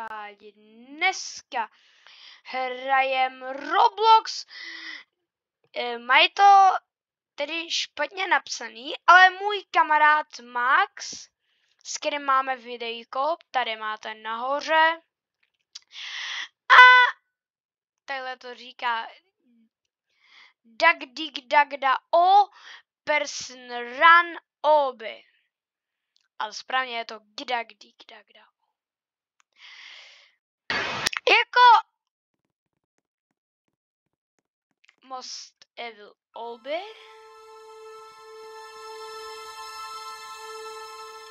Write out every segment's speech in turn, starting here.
kamarádi, dneska hrajem Roblox. Mají to tedy špatně napsaný, ale můj kamarád Max, s kterým máme videjko, tady máte nahoře. A takhle to říká Dag dig dagda o person run oby. Ale správně je to gdag dig dagda. Jako Most Evil oby.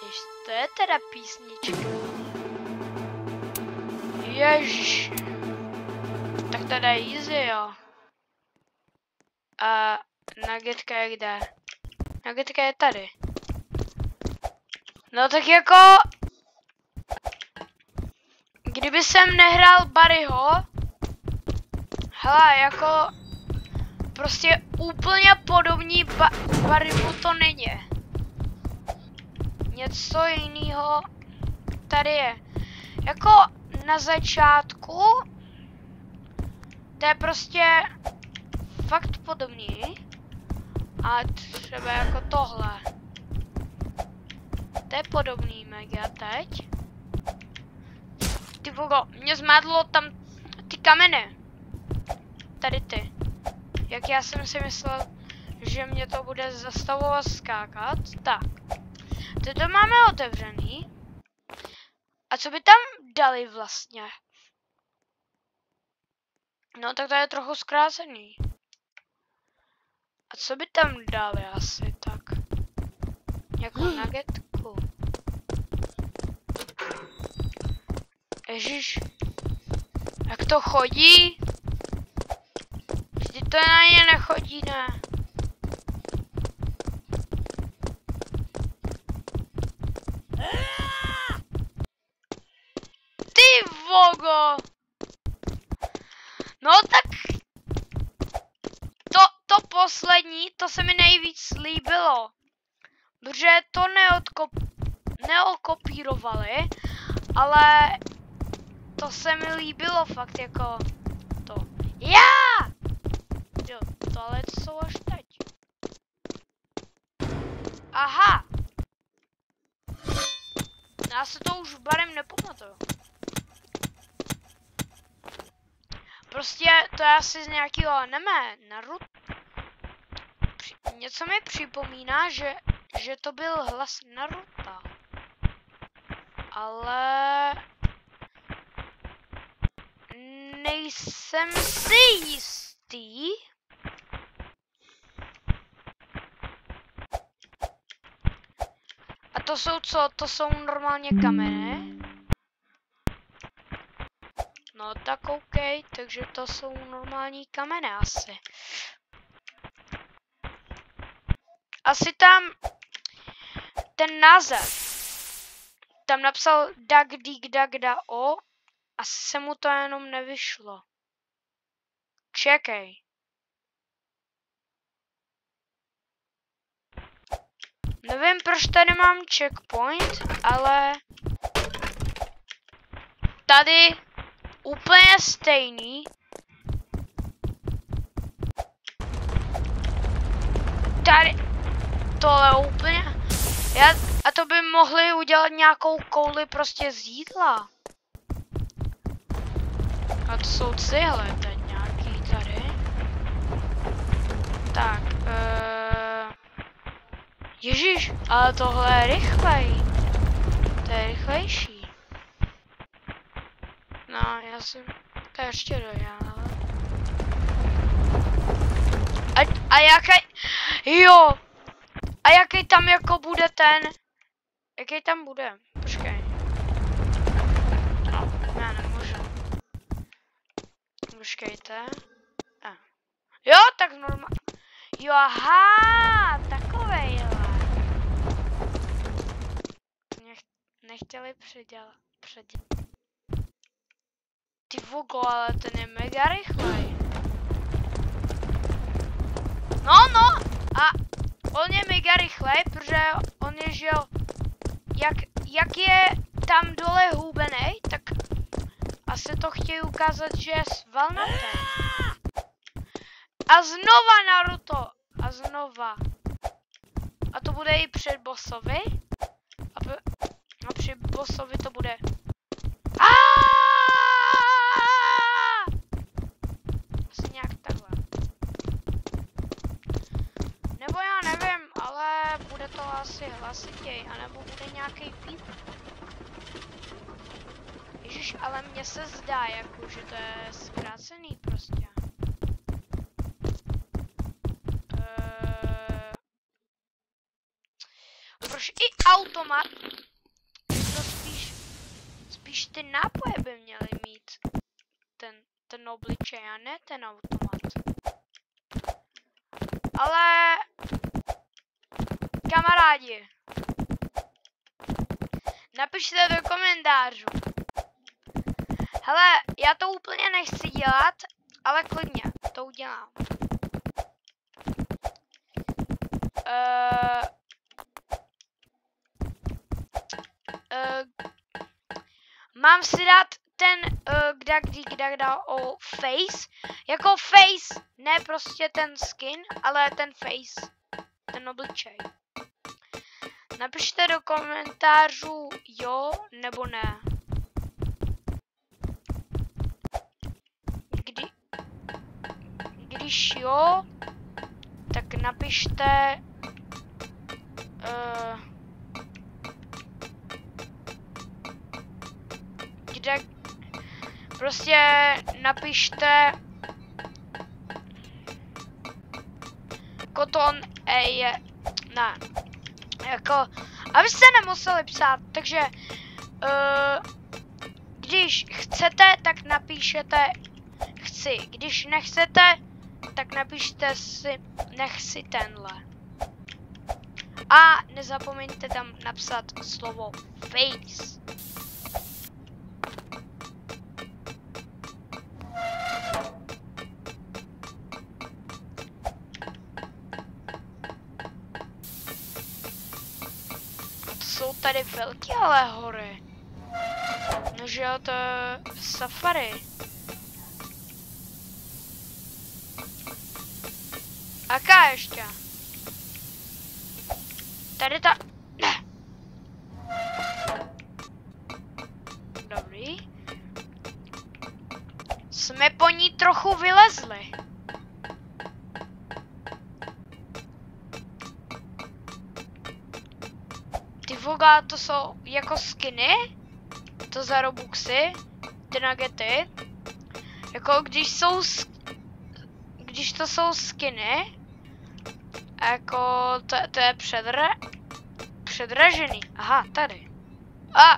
Ještě to je teda písnička. Ježiš. Tak teda easy, jo. A Nuggetka je kde? Nuggetka je tady. No tak jako... Kdyby jsem nehrál Barryho... Hele, jako... Prostě úplně podobný Barrymu to není. Něco jiného tady je. Jako na začátku... To je prostě... Fakt podobný. A třeba jako tohle. To je podobný mega teď. Ty vogo, mě zmádlo tam ty kameny. Tady ty. Jak já jsem si myslel, že mě to bude zastavovat skákat. Tak. Toto máme otevřený. A co by tam dali vlastně? No tak to je trochu zkrácený. A co by tam dali asi tak? Jako nuggetku. Ježiš. Jak to chodí? Vždyť to na ně nechodí, ne? Ty vogo! No tak... To poslední, to se mi nejvíc líbilo. Protože to neokopírovali, ale to se mi líbilo fakt jako to. Já! Jo, tohle jsou až teď. Aha! Já se to už barem nepamatuju. Prostě to je asi z nějakého anime, Naruto. Něco mi připomíná, že to byl hlas Naruta. Ale... nejsem si jistý. A to jsou co? To jsou normálně kameny? No tak OK, takže to jsou normální kameny asi. Asi tam ten název. Tam napsal Dag dig dagda o. Asi se mu to jenom nevyšlo. Čekej. Nevím, proč tady mám checkpoint, ale tady úplně stejný. Tady tohle úplně. A to by mohli udělat nějakou kouli prostě z jídla. A to jsou cihle teď nějaký tady. Tak, Ježíš, ale tohle je rychlej. To je rychlejší. No, já jsem to ještě dojel. A jaký, jo. A jaký tam jako bude ten, jaký tam bude, počkej. No, já nemůžu. Počkejte. Jo, tak normálně. Jo, aha, takovejhle. Nechtěli předělat. Ty vogo, ale ten je mega rychlej. No, a on je mega rychlej, protože on je, že jo, jak je tam dole hubenej, tak Asi to chtějí ukázat, že je svalnatý. A znova Naruto. A znova. A to bude i před bossovi. A při bossovi to bude. Asi nějak takhle. Nebo já nevím, ale bude to asi hlasitěj, anebo bude nějaký píp. Ježiš, ale mně se zdá, jako, že to je zkrácený prostě. Proč i automat? To spíš ty nápoje by měly mít ten obličej a ne ten automat. Ale kamarádi, napište do komentářů. Hele, já to úplně nechci dělat, ale klidně to udělám. Mám si dát ten kda o face, jako face, ne prostě ten skin, ale ten face, ten obličej. Napište do komentářů jo nebo ne. Když jo, tak napište prostě napište koton je ne, jako abyste nemuseli psát, takže když chcete, tak napíšete chci, když nechcete, tak napište si nechci tenhle. A nezapomeňte tam napsat slovo face. Jsou tady velké ale hory. No že jo, to je safari. Aká ještě? Tady ta... Ne. Dobrý. Jsme po ní trochu vylezli. Ty voga, to jsou jako skiny? To za Robuxy? Ty nuggety? Jako když to jsou skiny, jako to je předražený. Aha, tady. A!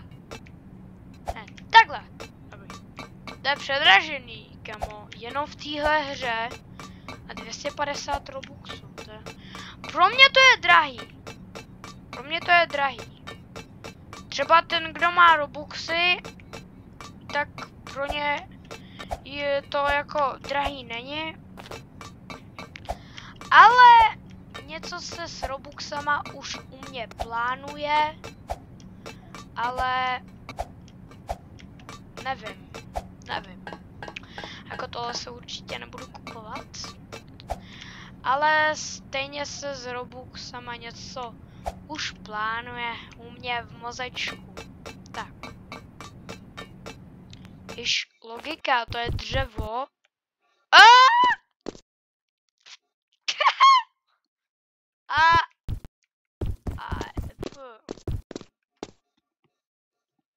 Ne, takhle. Dobrý. To je předražený, kamo. Jenom v téhle hře. A 250 Robuxů. Pro mě to je drahý. Pro mě to je drahý. Třeba ten, kdo má Robuxy, tak pro ně je to jako drahý není. Ale něco se s Robuxama už u mě plánuje, ale nevím. Jako tohle se určitě nebudu kupovat. Ale stejně se s Robuxama něco už plánuje u mě v mozečku. Tak. Již logika, to je dřevo.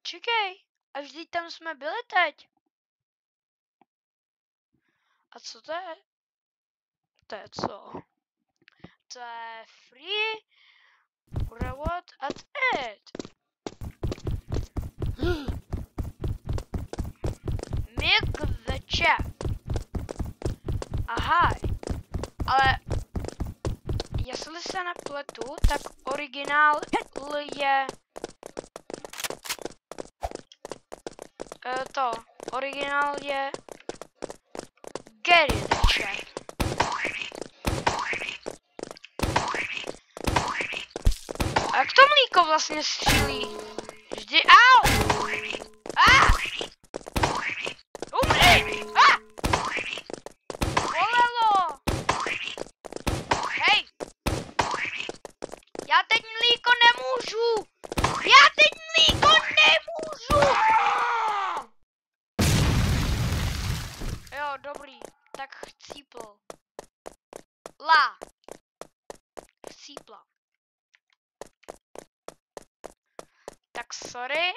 Čekej, a vždyť tam jsme byli teď. A co to je? To je co? To je free reward at it. Milk the chat. Aha, ale jestli se nepletu, tak originál je originál je get it chat. A jak to mlíko vlastně střílí? Vždy, au! Tak sorry.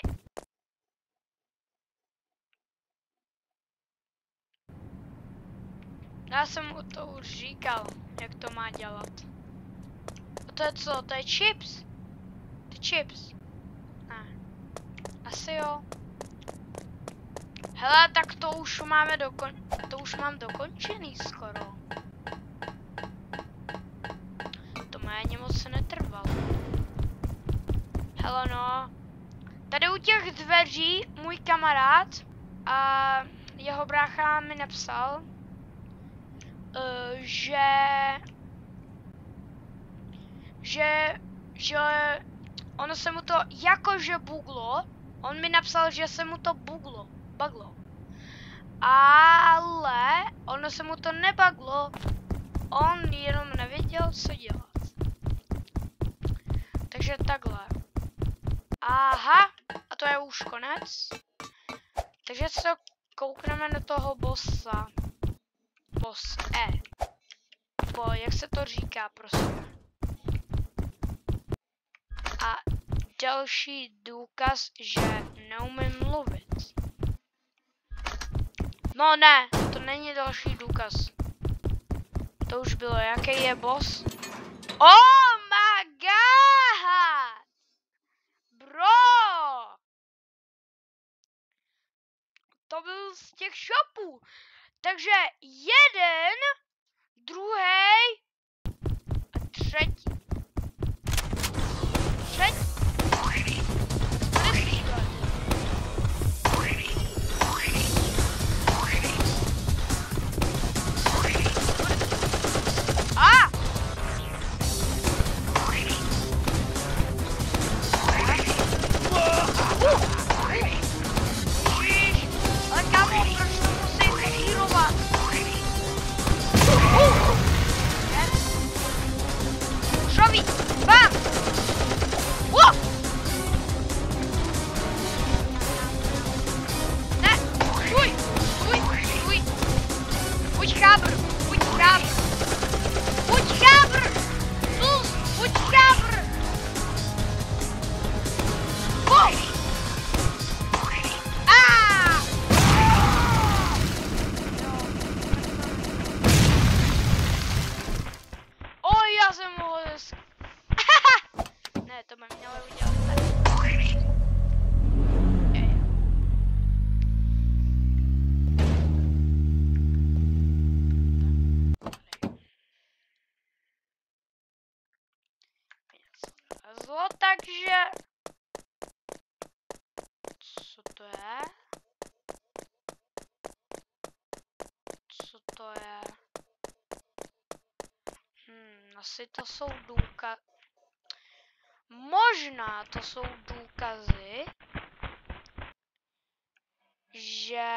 Já jsem mu to už říkal, jak to má dělat. A to je co? To je chips? To je chips? Ne. Asi jo. Hele, tak to už máme to už mám dokončený skoro. To méně moc netrvalo. Hele no. Tady u těch dveří můj kamarád a jeho brácha mi napsal, že ono se mu to jakože buglo. On mi napsal, že se mu to buglo. Ale ono se mu to nebaglo. On jenom nevěděl, co dělat. Takže takhle. Aha, a to je už konec. Takže se koukneme na toho bossa. Boss E. Jak se to říká, prosím. A další důkaz, že neumím mluvit. No ne, to není další důkaz. To už bylo, jaký je boss? Oh my god! Bro! To byl z těch shopů. Takže jeden, druhý a třetí. Takže co to je? Asi to jsou důkazy. Možná to jsou důkazy, že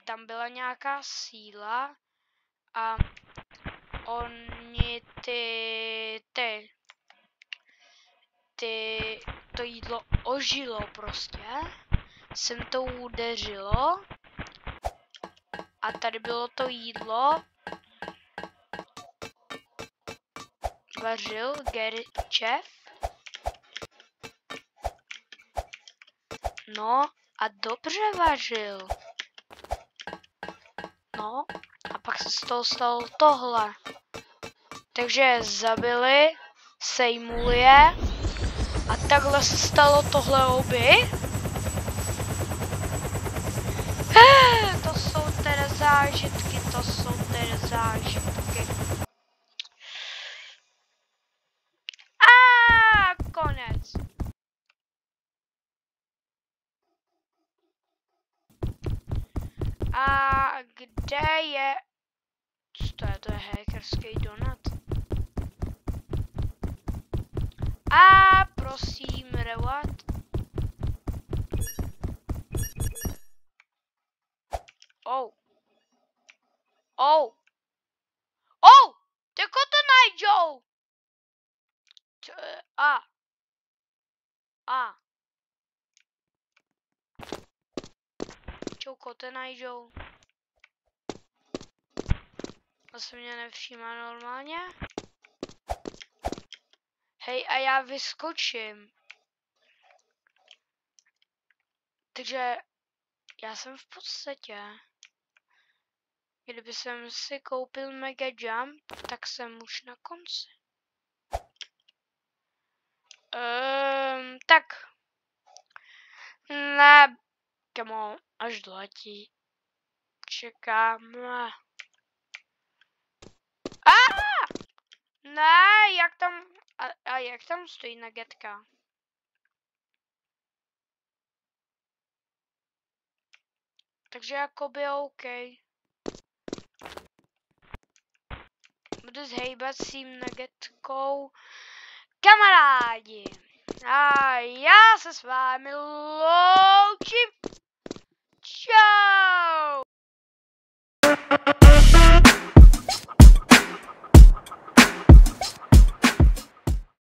tam byla nějaká síla a oni to jídlo ožilo prostě. Sem to udeřilo a tady bylo to jídlo. Vařil Gary Chef. No a dobře vařil. No a pak se z toho stalo tohle. Takže je zabili, sejmuli je a takhle se stalo tohle oby. To jsou teda zážitky, konec. A kde je... Co to je? To je hackerský donut. A prosím, reward. Ty koto najdou. Čau, kote najdou. To se mě nevšímá normálně. Hej, a já vyskočím. Takže já jsem v podstatě, kdyby jsem si koupil Mega Jump, tak jsem už na konci. Tak. Ne, kamo, až doletí. Čekáme. Ne, jak tam, a jak tam stojí nagetka? Takže jakoby OK. Budu s hejbacím nagetkou. Kamarádi! A já se s vámi